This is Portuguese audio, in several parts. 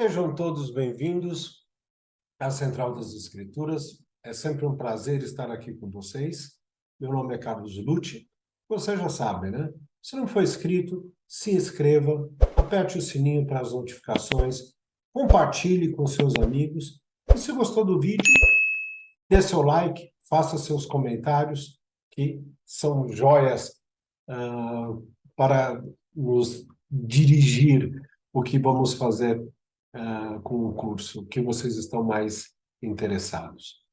Sejam todos bem-vindos à Central das Escrituras. É sempre um prazer estar aqui com vocês. Meu nome é Carlos Lucci. Você já sabe, né? Se não for inscrito, se inscreva, aperte o sininho para as notificações, compartilhe com seus amigos. E se gostou do vídeo, dê seu like, faça seus comentários, que são joias para nos dirigir o que vamos fazer com o curso, que vocês estão mais interessados.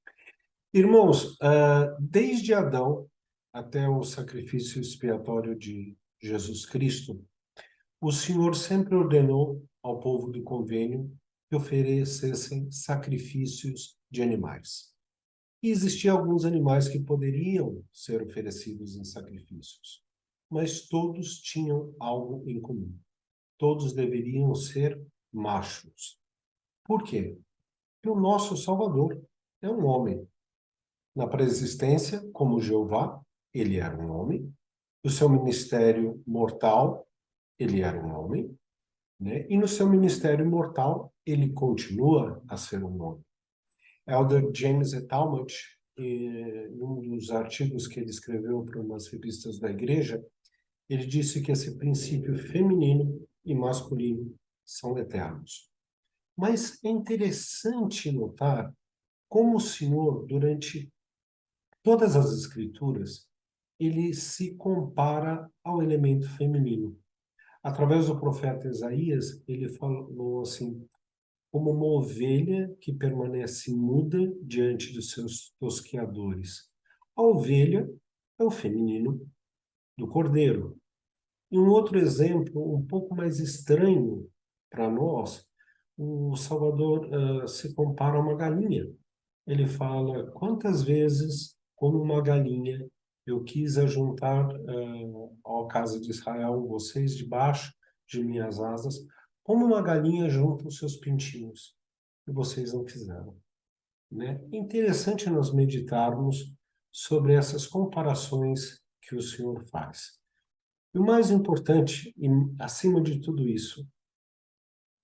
Irmãos, desde Adão até o sacrifício expiatório de Jesus Cristo, o Senhor sempre ordenou ao povo do convênio que oferecessem sacrifícios de animais. E existiam alguns animais que poderiam ser oferecidos em sacrifícios, mas todos tinham algo em comum. Todos deveriam ser machos. Por quê? Porque o nosso Salvador é um homem. Na pré-existência, como Jeová, ele era um homem. No seu ministério mortal, ele era um homem, né? E no seu ministério mortal, ele continua a ser um homem. Elder James E. Talmage, em um dos artigos que ele escreveu para umas revistas da igreja, ele disse que esse princípio feminino e masculino são eternos. Mas é interessante notar como o Senhor, durante todas as Escrituras, ele se compara ao elemento feminino. Através do profeta Isaías, ele falou assim, como uma ovelha que permanece muda diante dos seus tosqueadores. A ovelha é o feminino do cordeiro. E um outro exemplo, um pouco mais estranho para nós, o Salvador se compara a uma galinha. Ele fala, quantas vezes, como uma galinha, eu quis ajuntar ao casa de Israel vocês debaixo de minhas asas, como uma galinha junta os seus pintinhos, e vocês não fizeram. Né? É interessante nós meditarmos sobre essas comparações que o Senhor faz. E o mais importante, e acima de tudo isso,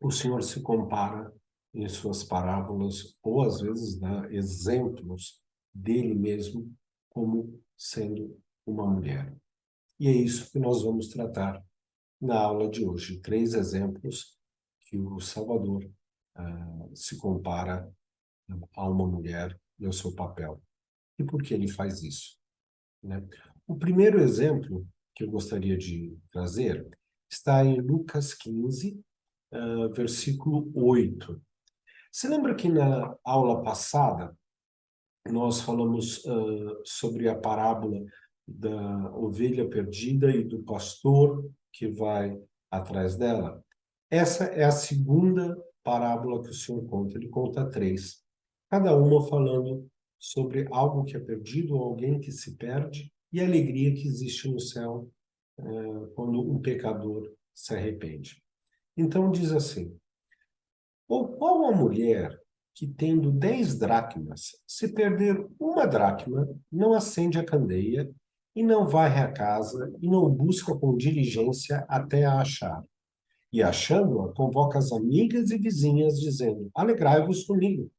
o Senhor se compara em suas parábolas, ou às vezes dá exemplos dele mesmo como sendo uma mulher. E é isso que nós vamos tratar na aula de hoje. 3 exemplos que o Salvador se compara a uma mulher e ao seu papel. E por que ele faz isso? Né? O primeiro exemplo que eu gostaria de trazer está em Lucas 15, versículo 8. Você lembra que na aula passada nós falamos sobre a parábola da ovelha perdida e do pastor que vai atrás dela? Essa é a segunda parábola que o Senhor conta. Ele conta 3, cada uma falando sobre algo que é perdido, alguém que se perde, e a alegria que existe no céu quando um pecador se arrepende. Então diz assim, ou qual a mulher que, tendo 10 dracmas, se perder uma dracma, não acende a candeia e não varre a casa e não busca com diligência até a achar? E achando-a, convoca as amigas e vizinhas, dizendo, alegrai-vos comigo,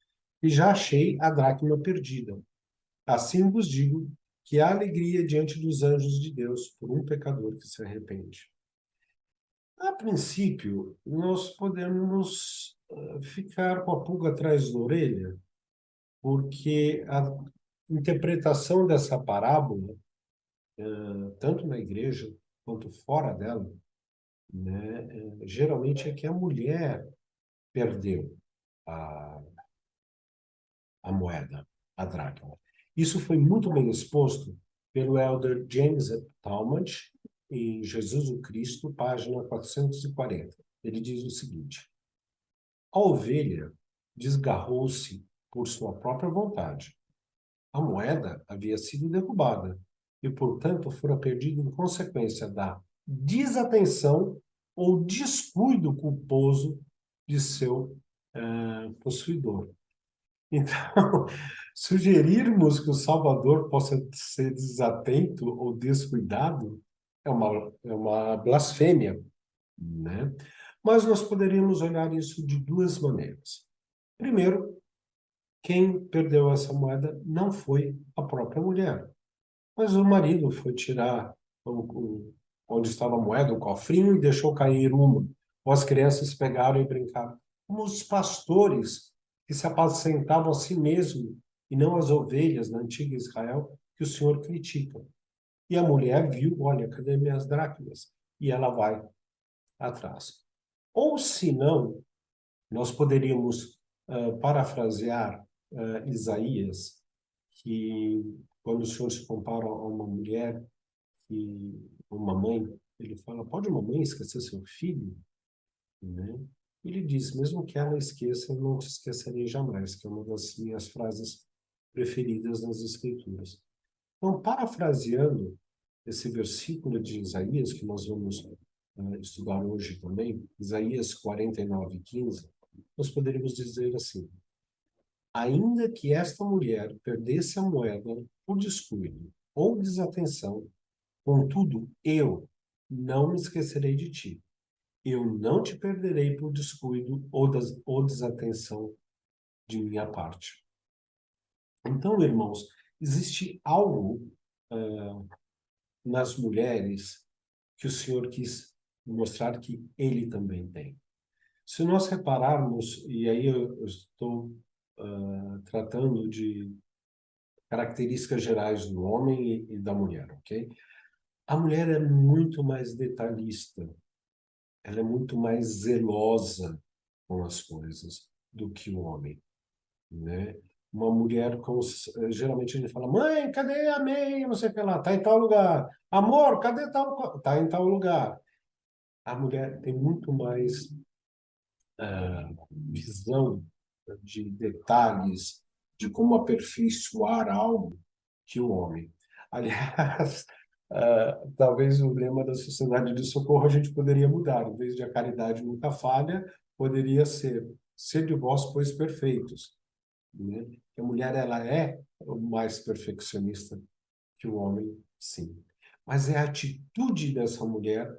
e já achei a dracma perdida. Assim vos digo que há alegria diante dos anjos de Deus por um pecador que se arrepende. A princípio, nós podemos ficar com a pulga atrás da orelha, porque a interpretação dessa parábola, tanto na igreja quanto fora dela, né, geralmente é que a mulher perdeu a, a moeda, a dracma. Isso foi muito bem exposto pelo elder James Talmage, em Jesus o Cristo, página 440. Ele diz o seguinte, a ovelha desgarrou-se por sua própria vontade. A moeda havia sido derrubada e, portanto, fora perdida em consequência da desatenção ou descuido culposo de seu possuidor. Então, sugerirmos que o Salvador possa ser desatento ou descuidado é uma blasfêmia, né? Mas nós poderíamos olhar isso de duas maneiras. Primeiro, quem perdeu essa moeda não foi a própria mulher, mas o marido foi tirar onde estava a moeda, o cofrinho, e deixou cair uma. Ou as crianças pegaram e brincaram. Como os pastores que se apacentavam a si mesmo e não as ovelhas na antiga Israel, que o Senhor critica. E a mulher viu, olha, cadê minhas dracmas? E ela vai atrás. Ou se não, nós poderíamos parafrasear Isaías, que quando o Senhor se compara a uma mulher e uma mãe, ele fala, pode uma mãe esquecer seu filho? Né? Ele diz, mesmo que ela esqueça, eu não te esquecerei jamais, que é uma das minhas frases preferidas nas Escrituras. Então, parafraseando esse versículo de Isaías, que nós vamos estudar hoje também, Isaías 49:15, nós poderíamos dizer assim, ainda que esta mulher perdesse a moeda por descuido ou desatenção, contudo, eu não me esquecerei de ti. Eu não te perderei por descuido ou desatenção de minha parte. Então, irmãos, existe algo nas mulheres que o Senhor quis mostrar que ele também tem. Se nós repararmos, e aí eu estou tratando de características gerais do homem e da mulher, ok? A mulher é muito mais detalhista, ela é muito mais zelosa com as coisas do que o homem, né? Uma mulher, geralmente a gente fala, mãe, cadê a meia? Não sei o que lá, tá em tal lugar. Amor, cadê tal? Tá em tal lugar. A mulher tem muito mais visão de detalhes, de como aperfeiçoar algo que o homem. Aliás, talvez o lema da Sociedade de Socorro a gente poderia mudar. Em vez de a caridade nunca falha, poderia ser de vós, pois perfeitos. Né? A mulher ela é mais perfeccionista que o homem, sim. Mas é a atitude dessa mulher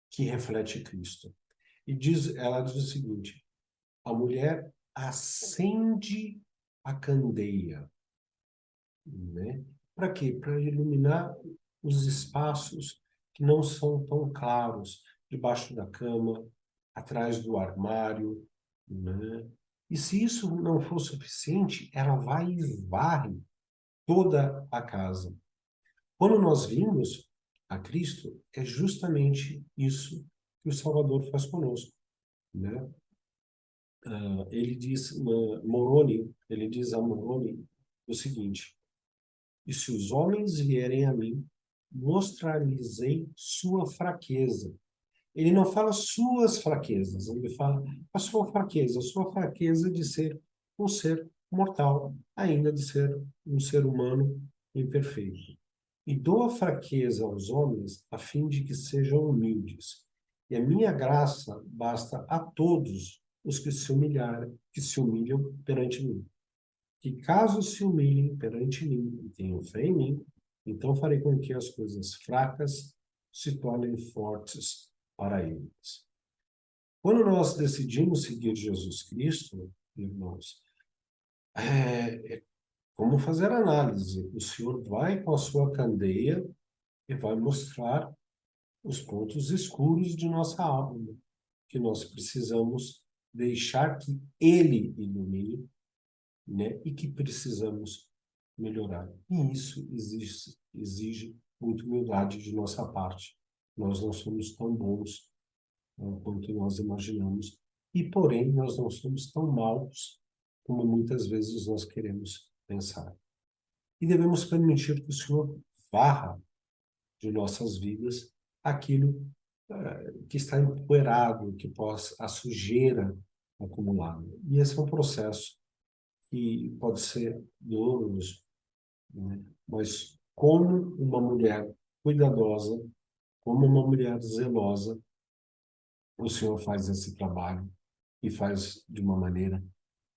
que reflete Cristo. Ela diz o seguinte: a mulher acende a candeia, né? Para quê? Para iluminar os espaços que não são tão claros, debaixo da cama, atrás do armário, né? E se isso não for suficiente, ela vai e varre toda a casa. Quando nós vimos a Cristo, é justamente isso que o Salvador faz conosco, né? Ele diz, Moroni, ele diz a Moroni o seguinte: e se os homens vierem a mim, mostrar-lhes-ei sua fraqueza. Ele não fala suas fraquezas, ele fala a sua fraqueza de ser um ser mortal, ainda de ser um ser humano imperfeito. E dou a fraqueza aos homens a fim de que sejam humildes. E a minha graça basta a todos os que se humilharem, que se humilham perante mim. Que caso se humilhem perante mim e tenham fé em mim, então farei com que as coisas fracas se tornem fortes para eles. Quando nós decidimos seguir Jesus Cristo, irmãos, como fazer análise? O Senhor vai com a sua candeia e vai mostrar os pontos escuros de nossa alma, que nós precisamos deixar que Ele ilumine, né? E que precisamos melhorar. E isso exige muita humildade de nossa parte. Nós não somos tão bons quanto nós imaginamos, e porém nós não somos tão maus como muitas vezes nós queremos pensar. E devemos permitir que o Senhor varra de nossas vidas aquilo que está empoeirado, que possa a sujeira acumulada. E esse é um processo que pode ser doloroso, né? Mas como uma mulher cuidadosa, como uma mulher zelosa, o Senhor faz esse trabalho e faz de uma maneira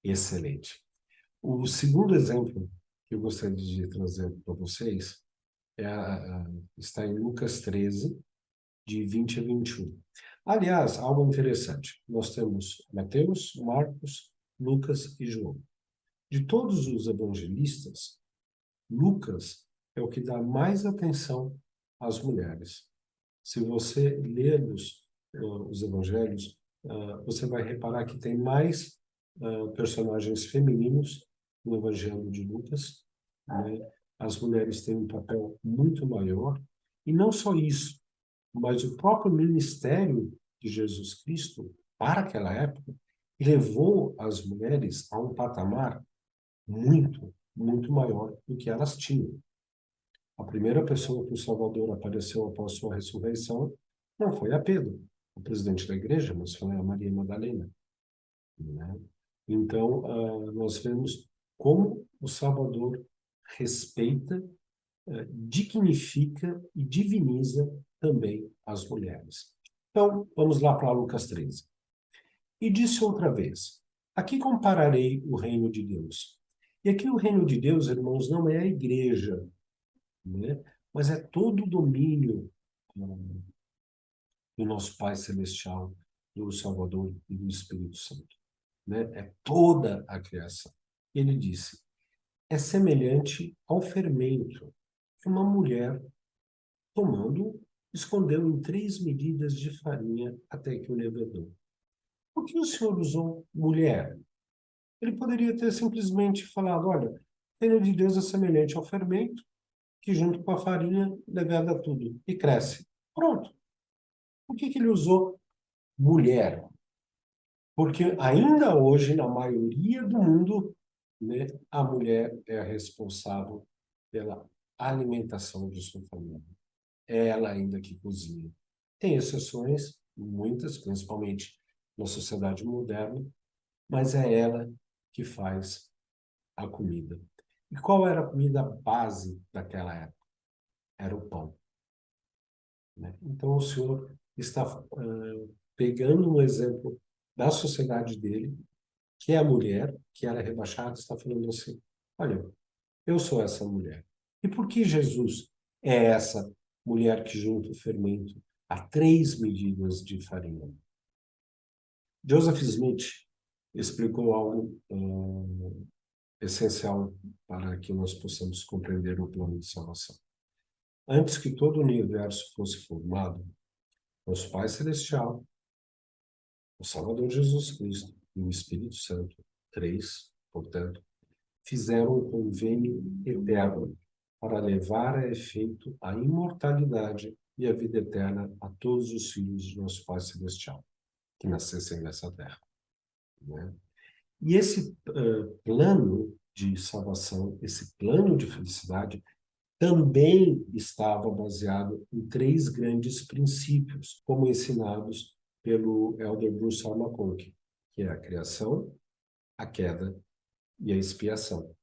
excelente. O segundo exemplo que eu gostaria de trazer para vocês está em Lucas 13, de 20 a 21. Aliás, algo interessante. Nós temos Mateus, Marcos, Lucas e João. De todos os evangelistas, Lucas é o que dá mais atenção às mulheres. Se você ler os evangelhos, você vai reparar que tem mais personagens femininos no Evangelho de Lucas, né? As mulheres têm um papel muito maior. E não só isso, mas o próprio ministério de Jesus Cristo, para aquela época, levou as mulheres a um patamar muito, muito maior do que elas tinham. A primeira pessoa que o Salvador apareceu após sua ressurreição não foi a Pedro, o presidente da igreja, mas foi a Maria Madalena, né? Então, nós vemos como o Salvador respeita, dignifica e diviniza também as mulheres. Então, vamos lá para Lucas 13. E disse outra vez: aqui compararei o reino de Deus. E aqui o reino de Deus, irmãos, não é a igreja, né? Mas é todo o domínio do nosso Pai Celestial, do Salvador e do Espírito Santo, né? É toda a criação. Ele disse: é semelhante ao fermento que uma mulher, tomando, escondeu em 3 medidas de farinha até que o levedou. Por que o Senhor usou mulher? Ele poderia ter simplesmente falado: olha, o reino de Deus é semelhante ao fermento, que junto com a farinha leveda tudo e cresce. Pronto. Por que ele usou mulher? Porque ainda hoje, na maioria do mundo, né, a mulher é a responsável pela alimentação de sua família. É ela ainda que cozinha. Tem exceções, muitas, principalmente na sociedade moderna, mas é ela que faz a comida. E qual era a comida base daquela época? Era o pão, né? Então, o senhor está pegando um exemplo da sociedade dele, que é a mulher, que era rebaixada, está falando assim: olha, eu sou essa mulher. E por que Jesus é essa mulher que junta o fermento a 3 medidas de farinha? Joseph Smith explicou algo essencial para que nós possamos compreender o plano de salvação. Antes que todo o universo fosse formado, nosso Pai Celestial, o Salvador Jesus Cristo e o Espírito Santo, 3, portanto, fizeram um convênio eterno para levar a efeito a imortalidade e a vida eterna a todos os filhos de nosso Pai Celestial que nascessem nessa terra, né? E esse plano de salvação, esse plano de felicidade, também estava baseado em 3 grandes princípios, como ensinados pelo Elder Bruce R. McConkie, que é a criação, a queda e a expiação,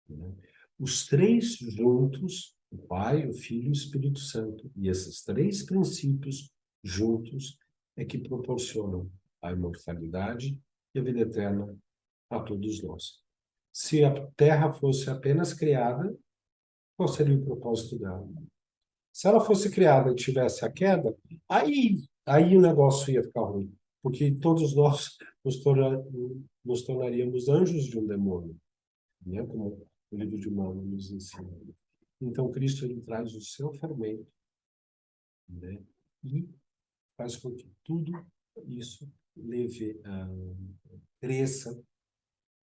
né? Os 3 juntos, o Pai, o Filho e o Espírito Santo, e esses 3 princípios juntos é que proporcionam a imortalidade e a vida eterna a todos nós. Se a Terra fosse apenas criada, qual seria o propósito dela? Se ela fosse criada e tivesse a queda, aí o negócio ia ficar ruim, porque todos nós nos tornaríamos anjos de um demônio, né? Como o livro de Mormon nos ensina. Então, Cristo ele traz o seu fermento, né? E faz com que tudo isso cresça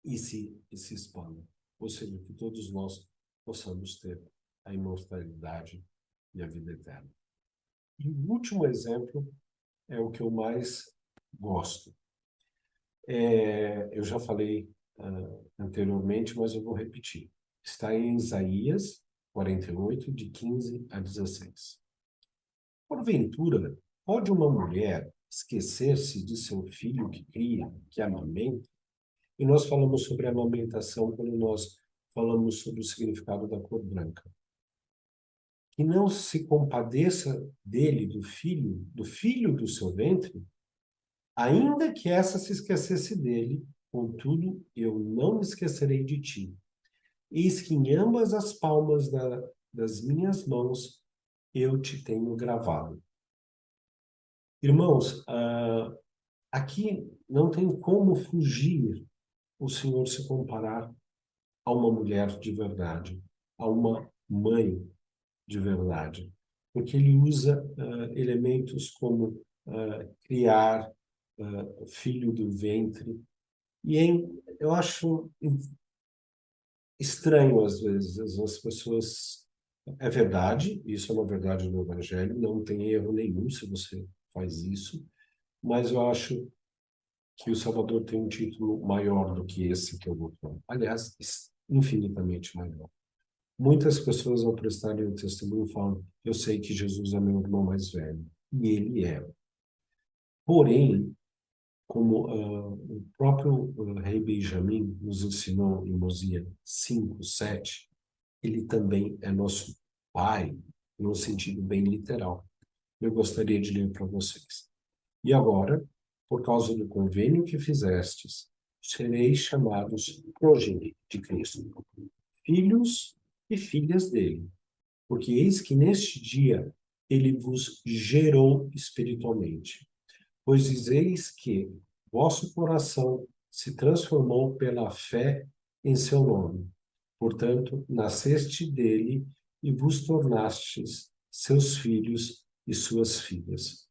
e se expanda. Ou seja, que todos nós possamos ter a imortalidade e a vida eterna. E o último exemplo é o que eu mais gosto. Eu já falei anteriormente, mas eu vou repetir. Está em Isaías 48, de 15 a 16. Porventura, pode uma mulher esquecer-se de seu filho que cria, que amamenta? E nós falamos sobre a amamentação quando nós falamos sobre o significado da cor branca. Que não se compadeça dele, do filho do seu ventre, ainda que essa se esquecesse dele, contudo, eu não me esquecerei de ti. Eis que em ambas as palmas das minhas mãos eu te tenho gravado. Irmãos, aqui não tem como fugir o Senhor se comparar a uma mulher de verdade, a uma mãe de verdade, porque ele usa elementos como criar, filho do ventre, e eu acho estranho às vezes as pessoas. É verdade, isso é uma verdade no Evangelho, não tem erro nenhum se você faz isso, mas eu acho que o Salvador tem um título maior do que esse que eu vou falar. Aliás, infinitamente maior. Muitas pessoas, ao prestarem o testemunho, falam: eu sei que Jesus é meu irmão mais velho. E ele é. Porém, como o próprio rei Benjamim nos ensinou em Mosias 5:7, ele também é nosso pai, num sentido bem literal. Eu gostaria de ler para vocês. E agora, por causa do convênio que fizestes, sereis chamados progenie de Cristo, filhos e filhas dele, porque eis que neste dia ele vos gerou espiritualmente. Pois dizeis que vosso coração se transformou pela fé em seu nome. Portanto, nasceste dele e vos tornastes seus filhos e suas filhas.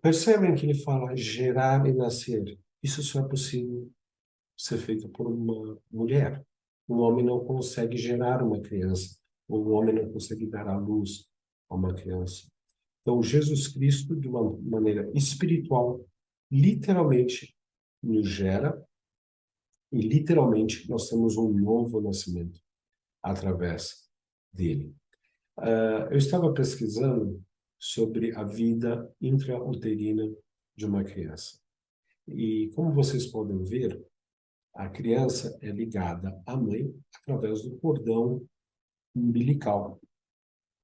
Percebem que ele fala gerar e nascer. Isso só é possível ser feito por uma mulher. Um homem não consegue gerar uma criança, ou um homem não consegue dar à luz a uma criança. Então, Jesus Cristo, de uma maneira espiritual, literalmente nos gera, e literalmente nós temos um novo nascimento através dele. Eu estava pesquisando sobre a vida intrauterina de uma criança. E como vocês podem ver, a criança é ligada à mãe através do cordão umbilical,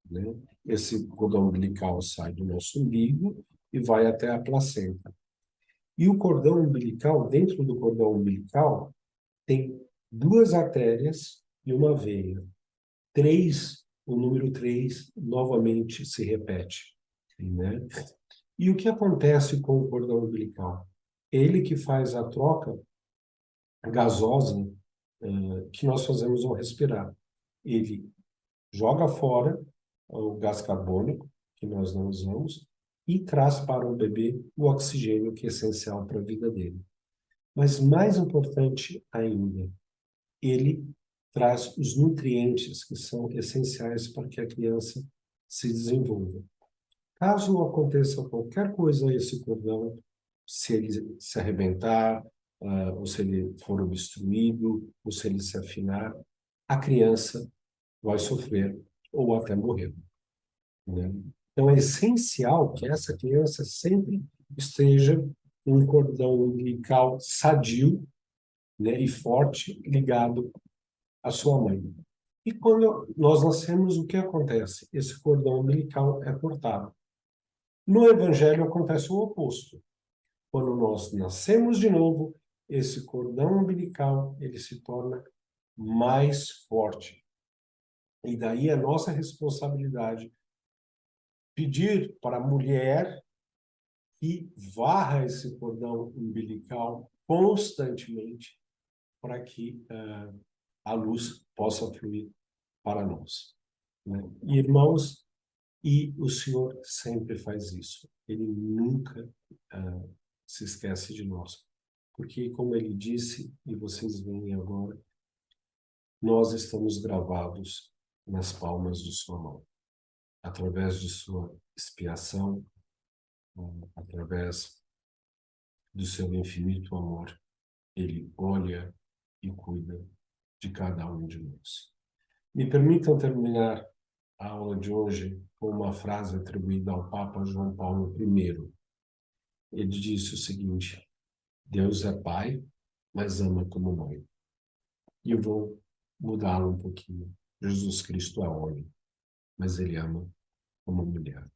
né? Esse cordão umbilical sai do nosso umbigo e vai até a placenta. E o cordão umbilical, dentro do cordão umbilical, tem duas artérias e uma veia. O número 3 novamente se repete, né? E o que acontece com o cordão umbilical? Ele que faz a troca gasosa que nós fazemos ao respirar. Ele joga fora o gás carbônico, que nós não usamos, e traz para o bebê o oxigênio que é essencial para a vida dele. Mas mais importante ainda, ele traz os nutrientes que são essenciais para que a criança se desenvolva. Caso aconteça qualquer coisa a esse cordão, se ele se arrebentar, ou se ele for obstruído, ou se ele se afinar, a criança vai sofrer ou até morrer, né? Então é essencial que essa criança sempre esteja com um cordão umbilical sadio, né, e forte ligado à sua mãe. E quando nós nascemos, o que acontece? Esse cordão umbilical é cortado. No Evangelho acontece o oposto. Quando nós nascemos de novo, esse cordão umbilical ele se torna mais forte. E daí a nossa responsabilidade pedir para a mulher que varra esse cordão umbilical constantemente para que a luz possa fluir para nós, né? Irmãos, e o Senhor sempre faz isso. Ele nunca se esquece de nós. Porque, como ele disse, e vocês veem agora, nós estamos gravados nas palmas de sua mão, através de sua expiação, através do seu infinito amor. Ele olha e cuida de cada um de nós. Me permitam terminar a aula de hoje com uma frase atribuída ao Papa João Paulo I. Ele disse o seguinte: Deus é pai, mas ama como mãe. E eu vou mudá-lo um pouquinho. Jesus Cristo é homem, mas ele ama como mulher.